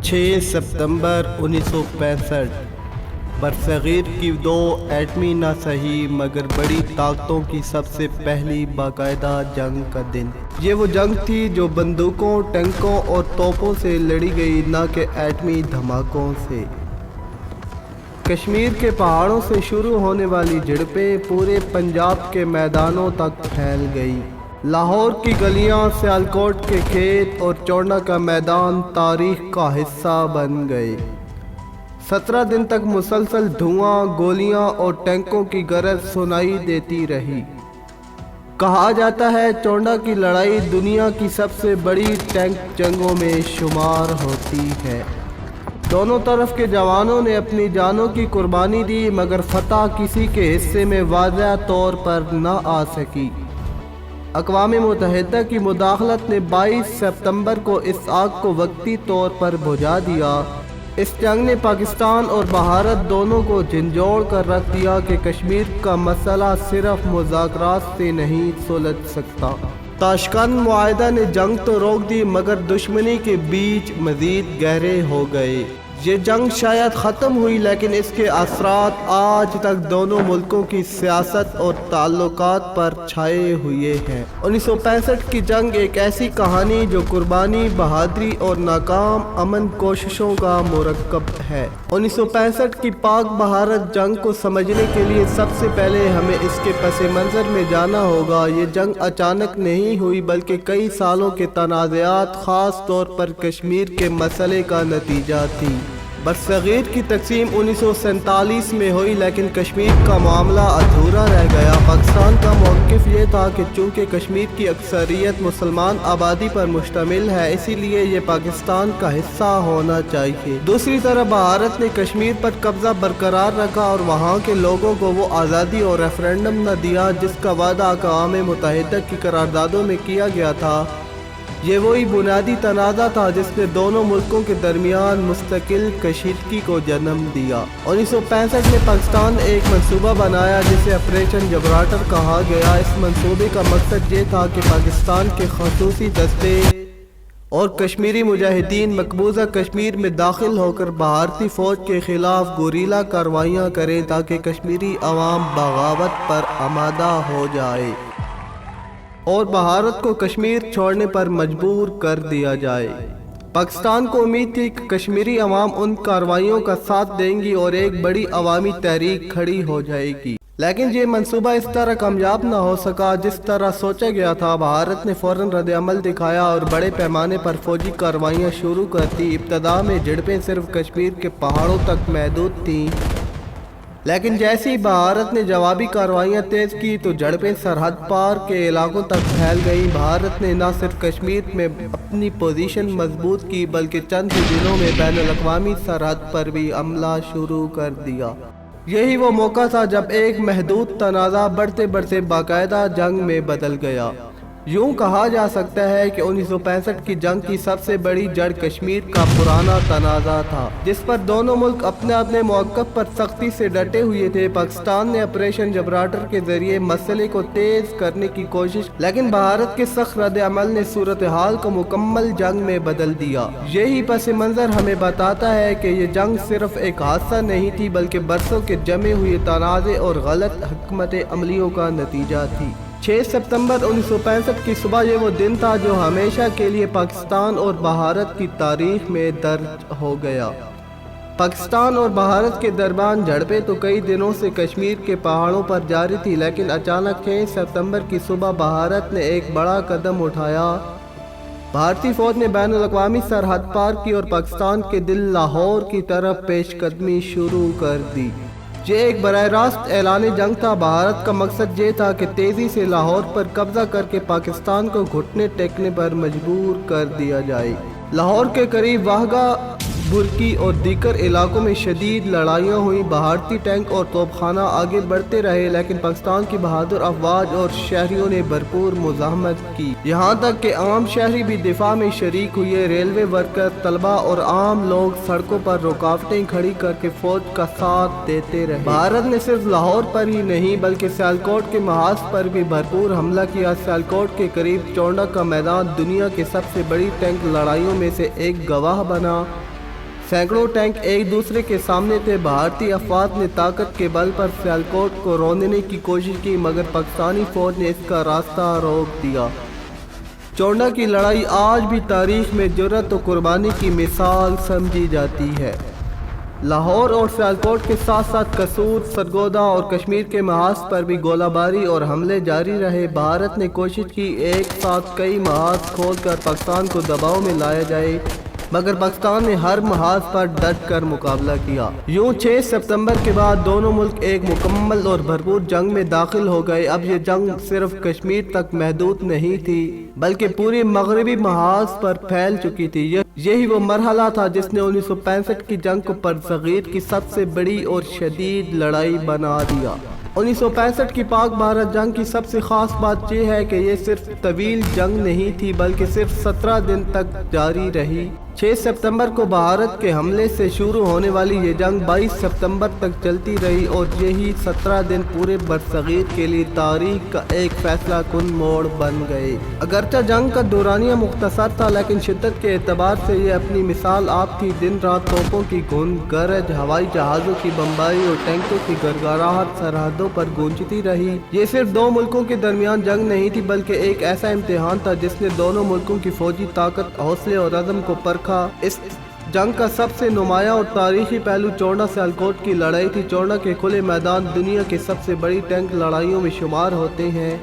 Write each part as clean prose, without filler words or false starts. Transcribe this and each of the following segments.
6 सितंबर 1965 बरसगीर की दो एटमी ना सही मगर बड़ी ताकतों की सबसे पहली बाकायदा जंग का दिन। ये वो जंग थी जो बंदूकों, टैंकों और तोपों से लड़ी गई, ना कि एटमी धमाकों से। कश्मीर के पहाड़ों से शुरू होने वाली झड़पें पूरे पंजाब के मैदानों तक फैल गई। लाहौर की गलियां, सियालकोट के खेत और चौड़ा का मैदान तारीख का हिस्सा बन गए। 17 दिन तक मुसलसल धुआं, गोलियां और टैंकों की गरज सुनाई देती रही। कहा जाता है चौड़ा की लड़ाई दुनिया की सबसे बड़ी टैंक जंगों में शुमार होती है। दोनों तरफ के जवानों ने अपनी जानों की कुर्बानी दी, मगर फतह किसी के हिस्से में वाज़ह तौर पर न आ सकी। अक़वाम मुत्तहिदा की मुदाखलत ने 22 सितंबर को इस आग को वक्ती तौर पर बुझा दिया। इस जंग ने पाकिस्तान और भारत दोनों को झंझोड़ कर रख दिया कि कश्मीर का मसला सिर्फ मुज़ाकरात से नहीं सुलझ सकता। ताशकंद मुआहदा ने जंग तो रोक दी, मगर दुश्मनी के बीच मज़ीद गहरे हो गए। ये जंग शायद ख़त्म हुई, लेकिन इसके असरात आज तक दोनों मुल्कों की सियासत और ताल्लुकात पर छाए हुए हैं। 1965 की जंग एक ऐसी कहानी जो कुर्बानी, बहादुरी और नाकाम अमन कोशिशों का मुरक्कब है। 1965 की पाक भारत जंग को समझने के लिए सबसे पहले हमें इसके पस मंज़र में जाना होगा। ये जंग अचानक नहीं हुई, बल्कि कई सालों के तनाज़ात, ख़ास तौर पर कश्मीर के मसले का नतीजा थी। बरसगीर की तकसीम 1947 में हुई, लेकिन कश्मीर का मामला अधूरा रह गया। पाकिस्तान का मौक़िफ़ ये था कि चूँकि कश्मीर की अक्सरियत मुसलमान आबादी पर मुश्तमिल है, इसीलिए ये पाकिस्तान का हिस्सा होना चाहिए। दूसरी तरफ भारत ने कश्मीर पर कब्ज़ा बरकरार रखा और वहाँ के लोगों को वो आज़ादी और रेफरेंडम न दिया जिसका वादा अक़वाम मुत्तहिदा की करारदादों में किया गया था। ये वही बुनियादी तनाज़ा था जिसने दोनों मुल्कों के दरमियान मुस्तकिल कशीदगी को जन्म दिया। 1965 में पाकिस्तान ने एक मंसूबा बनाया जिसे ऑपरेशन जबराल्टर कहा गया। इस मंसूबे का मकसद ये था कि पाकिस्तान के ख़ुसूसी दस्ते और कश्मीरी मुजाहिदीन मकबूजा कश्मीर में दाखिल होकर भारतीय फ़ौज के ख़िलाफ़ गुरीला कार्रवाइयाँ करें ताकि कश्मीरी अवाम बगावत पर आमादा हो जाए और भारत को कश्मीर छोड़ने पर मजबूर कर दिया जाए। पाकिस्तान को उम्मीद थी कि कश्मीरी अवाम उन कार्रवाइयों का साथ देंगी और एक बड़ी अवामी तहरीक खड़ी हो जाएगी, लेकिन ये मंसूबा इस तरह कामयाब न हो सका जिस तरह सोचा गया था। भारत ने फ़ौरन रद्द-ए-अमल दिखाया और बड़े पैमाने पर फौजी कार्रवाइयाँ शुरू कर दी। इब्तदा में झड़पें सिर्फ कश्मीर के पहाड़ों तक महदूद थीं, लेकिन जैसे ही भारत ने जवाबी कार्रवाइयाँ तेज़ की तो झड़पें सरहद पार के इलाकों तक फैल गई। भारत ने न सिर्फ कश्मीर में अपनी पोजीशन मजबूत की, बल्कि चंद ही दिनों में बैनुल-अक़वामी सरहद पर भी हमला शुरू कर दिया। यही वो मौका था जब एक महदूद तनाज़ा बढ़ते बढ़ते बाकायदा जंग में बदल गया। यूँ कहा जा सकता है कि 1965 की जंग की सबसे बड़ी जड़ कश्मीर का पुराना तनाज़ा था, जिस पर दोनों मुल्क अपने अपने मौक़िफ़ पर सख्ती से डटे हुए थे। पाकिस्तान ने ऑपरेशन जबराल्टर के जरिए मसले को तेज़ करने की कोशिश, लेकिन भारत के सख्त रद्द-ए-अमल ने सूरत हाल को मुकम्मल जंग में बदल दिया। यही पस मंज़र हमें बताता है कि ये जंग सिर्फ एक हादसा नहीं थी, बल्कि बरसों के जमे हुए तनाज़े और गलत हिकमत अमलियों का नतीजा थी। 6 सितंबर 1965 की सुबह ये वो दिन था जो हमेशा के लिए पाकिस्तान और भारत की तारीख में दर्ज हो गया। पाकिस्तान और भारत के दरमियान झड़पें तो कई दिनों से कश्मीर के पहाड़ों पर जारी थी, लेकिन अचानक 6 सितंबर की सुबह भारत ने एक बड़ा कदम उठाया। भारतीय फ़ौज ने बैनुल-अक़वामी सरहद पार की और पाकिस्तान के दिल लाहौर की तरफ पेशकदमी शुरू कर दी। ये एक बराह रास्त ऐलान जंग था। भारत का मकसद ये था कि तेज़ी से लाहौर पर कब्जा करके पाकिस्तान को घुटने टेकने पर मजबूर कर दिया जाए। लाहौर के करीब वाहगा, बुरकी और दीकर इलाकों में शदीद लड़ाइयाँ हुई। भारतीय टैंक और तोपखाना आगे बढ़ते रहे, लेकिन पाकिस्तान की बहादुर अफवाज और शहरियों ने भरपूर मुज़ाहमत की। यहाँ तक कि आम शहरी भी दिफा में शरीक हुए। रेलवे वर्कर, तलबा और आम लोग सड़कों पर रुकावटें खड़ी करके फौज का साथ देते रहे। भारत ने सिर्फ लाहौर पर ही नहीं बल्कि सियालकोट के महाज पर भी भरपूर हमला किया। सियालकोट के करीब चौड़ा का मैदान दुनिया की सबसे बड़ी टैंक लड़ाइयों में से एक गवाह बना। सैकड़ों टैंक एक दूसरे के सामने थे। भारतीय अफवाज ने ताकत के बल पर सियालकोट को रौंदने की कोशिश की, मगर पाकिस्तानी फौज ने इसका रास्ता रोक दिया। चौंडा की लड़ाई आज भी तारीख में जुर्रत और कुर्बानी की मिसाल समझी जाती है। लाहौर और सियालकोट के साथ साथ कसूर, सरगोदा और कश्मीर के महाज पर भी गोलाबारी और हमले जारी रहे। भारत ने कोशिश की एक साथ कई महाज खोलकर पाकिस्तान को दबाव में लाया जाए, मगर पाकिस्तान ने हर महाज पर डट कर मुकाबला किया। यूं 6 सितंबर के बाद दोनों मुल्क एक मुकम्मल और भरपूर जंग में दाखिल हो गए। अब ये जंग सिर्फ कश्मीर तक महदूद नहीं थी, बल्कि पूरे मगरबी महाज पर फैल चुकी थी। यही वो मरहला था जिसने 1965 की जंग को बरसगीर की सबसे बड़ी और शदीद लड़ाई बना दिया। 1965 की पाक भारत जंग की सबसे खास बात यह है कि ये सिर्फ तवील जंग नहीं थी, बल्कि सिर्फ 17 दिन तक जारी रही। 6 सितंबर को भारत के हमले से शुरू होने वाली ये जंग 22 सितंबर तक चलती रही, और यही 17 दिन पूरे बरसगीर के लिए तारीख का एक फैसला कुन मोड़ बन गए। अगरचे जंग का दौरानिया मुख्तसर था, लेकिन शिद्दत के एतबार से ये अपनी मिसाल आप थी। दिन रात तोपों की घुन गरज, हवाई जहाज़ों की बम्बारी और टैंकों की गड़गड़ाहट सरहदों पर गूंजती रही। ये सिर्फ दो मुल्कों के दरमियान जंग नहीं थी, बल्कि एक ऐसा इम्तिहान था जिसने दोनों मुल्कों की फौजी ताकत, हौसले और अज़म को परखा। इस जंग का सबसे नुमाया और तारीखी पहलू चौंडा सियालकोट की लड़ाई थी। चौंडा के खुले मैदान दुनिया की सबसे बड़ी टैंक लड़ाइयों में शुमार होते हैं।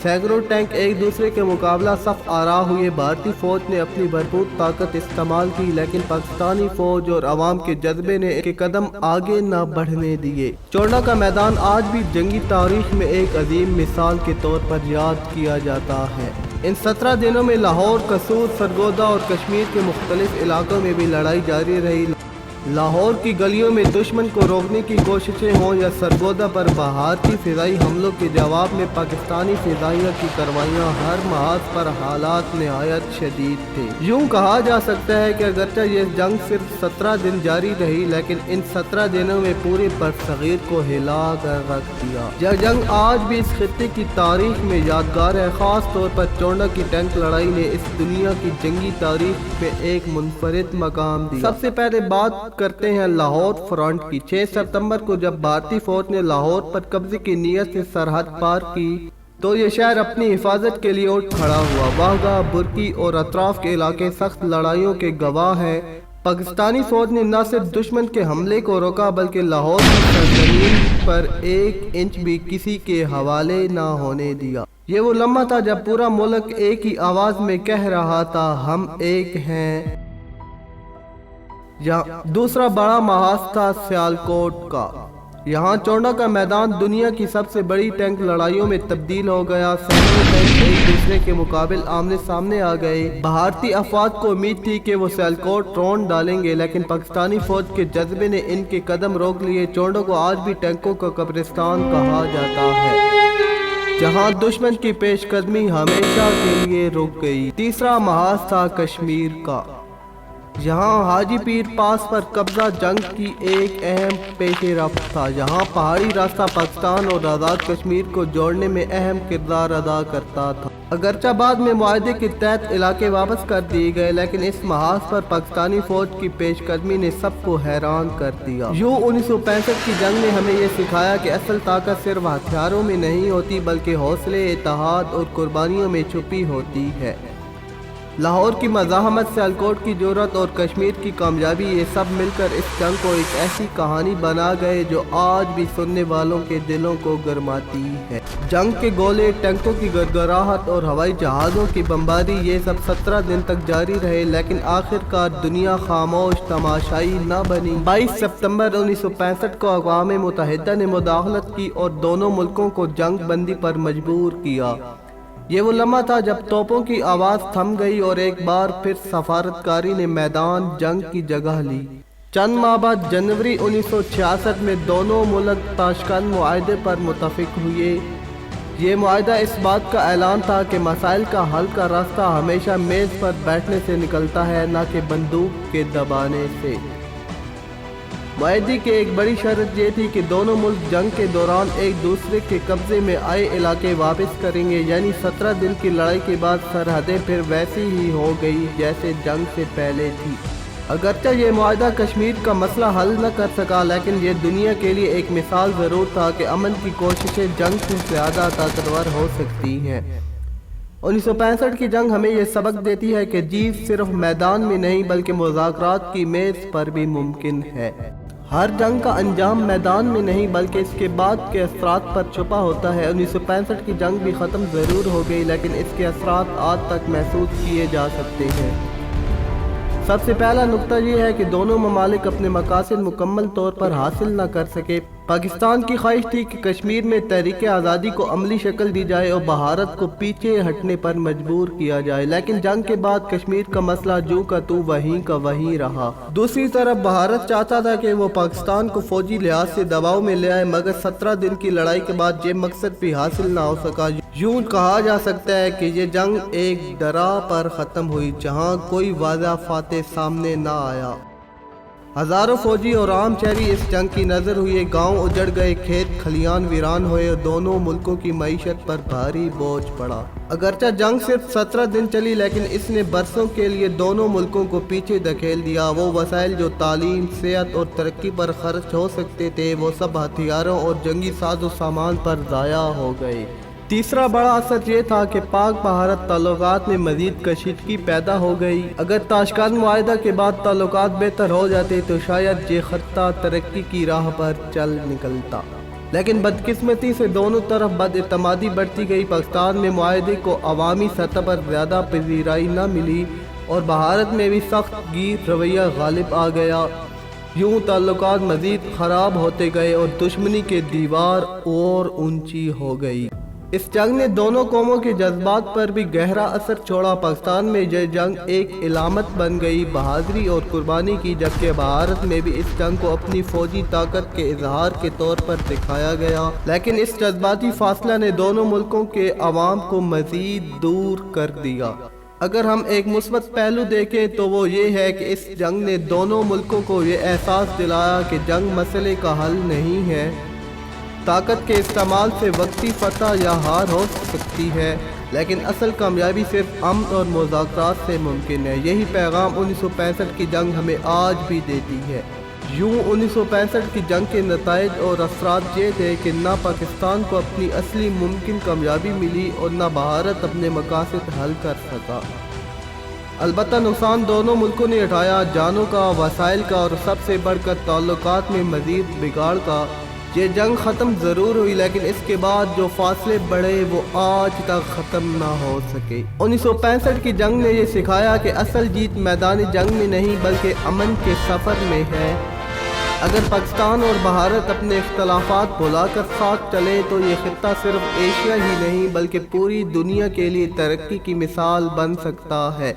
सैकड़ों टैंक एक दूसरे के मुकाबला सफ आरा हुए। भारतीय फौज ने अपनी भरपूर ताकत इस्तेमाल की, लेकिन पाकिस्तानी फौज और अवाम के जज्बे ने एक कदम आगे न बढ़ने दिए। चौंडा का मैदान आज भी जंगी तारीख में एक अजीम मिसाल के तौर पर याद किया जाता है। इन 17 दिनों में लाहौर, कसूर, सरगोदा और कश्मीर के मुख्तलिफ इलाकों में भी लड़ाई जारी रही। लाहौर की गलियों में दुश्मन को रोकने की कोशिशें हों या सरगोदा पर भारतीय फ़िज़ाई हमलों के जवाब में पाकिस्तानी फ़िज़ाइयों की कार्रवाइयाँ, हर महाज पर हालात नहायत शदीद थे। यूँ कहा जा सकता है कि अगरचे ये जंग सिर्फ 17 दिन जारी रही, लेकिन इन 17 दिनों में पूरे बरसगीर को हिला कर रख दिया। यह जंग आज भी इस खित्ते की तारीख में यादगार है। ख़ास तौर पर चौंडा की टैंक लड़ाई ने इस दुनिया की जंगी तारीख में एक मुनफरिद मकाम दिया। सबसे पहले बात करते हैं लाहौर फ्रंट की। 6 सितंबर को जब भारतीय फौज ने लाहौर पर कब्जे की नीयत से सरहद पार की, तो ये शहर अपनी हिफाजत के लिए उठ खड़ा हुआ। वाहगा, बुर्की और अतराफ के इलाके सख्त लड़ाइयों के गवाह हैं। पाकिस्तानी फौज ने न सिर्फ दुश्मन के हमले को रोका, बल्कि लाहौर की सरजमीन पर 1 इंच भी किसी के हवाले न होने दिया। ये वो लम्हा था जब पूरा मुल्क एक ही आवाज में कह रहा था, हम एक हैं। दूसरा बड़ा महाज था सियालकोट का। यहाँ चौंडा का मैदान दुनिया की सबसे बड़ी टैंक लड़ाइयों में तब्दील हो गया। सैकड़ों टैंक एक दूसरे के मुकाबले आमने सामने आ गए। भारतीय अफवाज को उम्मीद थी कि वो सियालकोट रौंद डालेंगे, लेकिन पाकिस्तानी फौज के जज्बे ने इनके कदम रोक लिए। चौंडा को आज भी टैंकों का कब्रिस्तान कहा जाता है, जहाँ दुश्मन की पेशकदमी हमेशा के लिए रुक गई। तीसरा महाज था कश्मीर का। यहाँ हाजी पीर पास पर कब्जा जंग की एक अहम पेशे रफ्त था। यहाँ पहाड़ी रास्ता पाकिस्तान और आज़ाद कश्मीर को जोड़ने में अहम किरदार अदा करता था। अगरचे बाद में मुआहदे के तहत इलाके वापस कर दिए गए, लेकिन इस महाज पर पाकिस्तानी फौज की पेशकदमी ने सबको हैरान कर दिया। यूँ 1965 की जंग ने हमें यह सिखाया कि असल ताकत सिर्फ हथियारों में नहीं होती, बल्कि हौसले, इत्तेहाद और कुर्बानियों में छुपी होती है। लाहौर की मज़ाहमत, सियालकोट की जुर्रत और कश्मीर की कामयाबी, ये सब मिलकर इस जंग को एक ऐसी कहानी बना गए जो आज भी सुनने वालों के दिलों को गरमाती है। जंग के गोले, टैंकों की गड़गड़ाहट और हवाई जहाज़ों की बमबारी, ये सब 17 दिन तक जारी रहे, लेकिन आखिरकार दुनिया खामोश तमाशाई न बनी। 22 सितंबर 1965 को अक़वाम मुत्तहिदा ने मुदाखलत की और दोनों मुल्कों को जंग बंदी पर मजबूर किया। ये वो लम्हा था जब तोपों की आवाज़ थम गई और एक बार फिर सफारतकारी ने मैदान जंग की जगह ली। चंद माह बाद जनवरी 1966 में दोनों मुल्क ताशकंद मुआहदे पर मुत्तफिक हुए। ये मुआहदा इस बात का ऐलान था कि मसाइल का हल का रास्ता हमेशा मेज़ पर बैठने से निकलता है, न कि बंदूक के दबाने से। मुआहदे की एक बड़ी शर्त ये थी कि दोनों मुल्क जंग के दौरान एक दूसरे के कब्जे में आए इलाके वापस करेंगे, यानी 17 दिन की लड़ाई के बाद सरहदें फिर वैसी ही हो गई जैसे जंग से पहले थी। اگرچہ یہ معاہدہ کشمیر کا مسئلہ حل نہ کر سکا، لیکن یہ دنیا کے لیے ایک مثال ضرور تھا کہ امن کی کوششیں جنگ سے زیادہ طاقتور ہو سکتی ہیں۔ 1965 کی جنگ ہمیں یہ سبق دیتی ہے کہ جیت صرف میدان میں نہیں بلکہ مذاکرات کی میز پر بھی ممکن ہے۔ ہر جنگ کا انجام میدان میں نہیں بلکہ اس کے بعد کے اثرات پر چھپا ہوتا ہے۔ 1965 کی جنگ بھی ختم ضرور ہو گئی، لیکن اس کے اثرات آج تک محسوس کیے جا سکتے ہیں۔ سب سے پہلا نقطہ یہ ہے کہ دونوں ممالک اپنے مقاصد مکمل طور پر حاصل نہ کر سکے۔ پاکستان کی خواہش تھی کہ کشمیر میں تحریک آزادی کو عملی شکل دی جائے اور بھارت کو پیچھے ہٹنے پر مجبور کیا جائے، لیکن جنگ کے بعد کشمیر کا مسئلہ جو کا تو وہیں کا وہیں رہا۔ دوسری طرف بھارت چاہتا تھا کہ وہ پاکستان کو فوجی لحاظ سے دباؤ میں لے آئے، مگر 17 دن کی لڑائی کے بعد یہ مقصد بھی حاصل نہ ہو سکا۔ یوں کہا جا سکتا ہے کہ یہ جنگ ایک ڈرا پر ختم ہوئی جہاں کوئی واضح فاتح سامنے نہ آیا۔ ہزاروں فوجی اور عام شہری اس جنگ کی نظر ہوئے، گاؤں اجڑ گئے، کھیت کھلیان ویران ہوئے اور دونوں ملکوں کی معیشت پر بھاری بوجھ پڑا۔ اگرچہ جنگ صرف 17 دن چلی، لیکن اس نے برسوں کے لیے دونوں ملکوں کو پیچھے دھکیل دیا۔ وہ وسائل جو تعلیم، صحت اور ترقی پر خرچ ہو سکتے تھے، وہ سب ہتھیاروں اور جنگی ساز و سامان پر ضائع ہو گئے۔ تیسرا بڑا اثر یہ تھا کہ پاک بھارت تعلقات میں مزید کشیدگی پیدا ہو گئی۔ اگر تاشکند معاہدہ کے بعد تعلقات بہتر ہو جاتے تو شاید یہ خطہ ترقی کی راہ پر چل نکلتا، لیکن بدقسمتی سے دونوں طرف بد اعتمادی بڑھتی گئی۔ پاکستان میں معاہدے کو عوامی سطح پر زیادہ پذیرائی نہ ملی اور بھارت میں بھی سخت گیر رویہ غالب آ گیا۔ یوں تعلقات مزید خراب ہوتے گئے اور دشمنی کی دیوار اور اونچی ہو گئی۔ اس جنگ نے دونوں قوموں کے جذبات پر بھی گہرا اثر چھوڑا۔ پاکستان میں یہ جنگ ایک علامت بن گئی بہادری اور قربانی کی، جبکہ بھارت میں بھی اس جنگ کو اپنی فوجی طاقت کے اظہار کے طور پر دکھایا گیا، لیکن اس جذباتی فاصلہ نے دونوں ملکوں کے عوام کو مزید دور کر دیا۔ اگر ہم ایک مثبت پہلو دیکھیں تو وہ یہ ہے کہ اس جنگ نے دونوں ملکوں کو یہ احساس دلایا کہ جنگ مسئلے کا حل نہیں ہے۔ طاقت کے استعمال سے وقتی فتح یا ہار ہو سکتی ہے، لیکن اصل کامیابی صرف امن اور مذاکرات سے ممکن ہے۔ یہی پیغام 1965 کی جنگ ہمیں آج بھی دیتی ہے۔ یوں 1965 کی جنگ کے نتائج اور اثرات یہ تھے کہ نہ پاکستان کو اپنی اصلی ممکن کامیابی ملی اور نہ بھارت اپنے مقاصد حل کر سکا۔ البتہ نقصان دونوں ملکوں نے اٹھایا، جانوں کا، وسائل کا اور سب سے بڑھ کر تعلقات میں مزید بگاڑ کا۔ یہ جنگ ختم ضرور ہوئی، لیکن اس کے بعد جو فاصلے بڑھے وہ آج تک ختم نہ ہو سکے۔ 1965 کی جنگ نے یہ سکھایا کہ اصل جیت میدان جنگ میں نہیں بلکہ امن کے سفر میں ہے۔ اگر پاکستان اور بھارت اپنے اختلافات بھلا کر ساتھ چلے تو یہ خطہ صرف ایشیا ہی نہیں بلکہ پوری دنیا کے لیے ترقی کی مثال بن سکتا ہے۔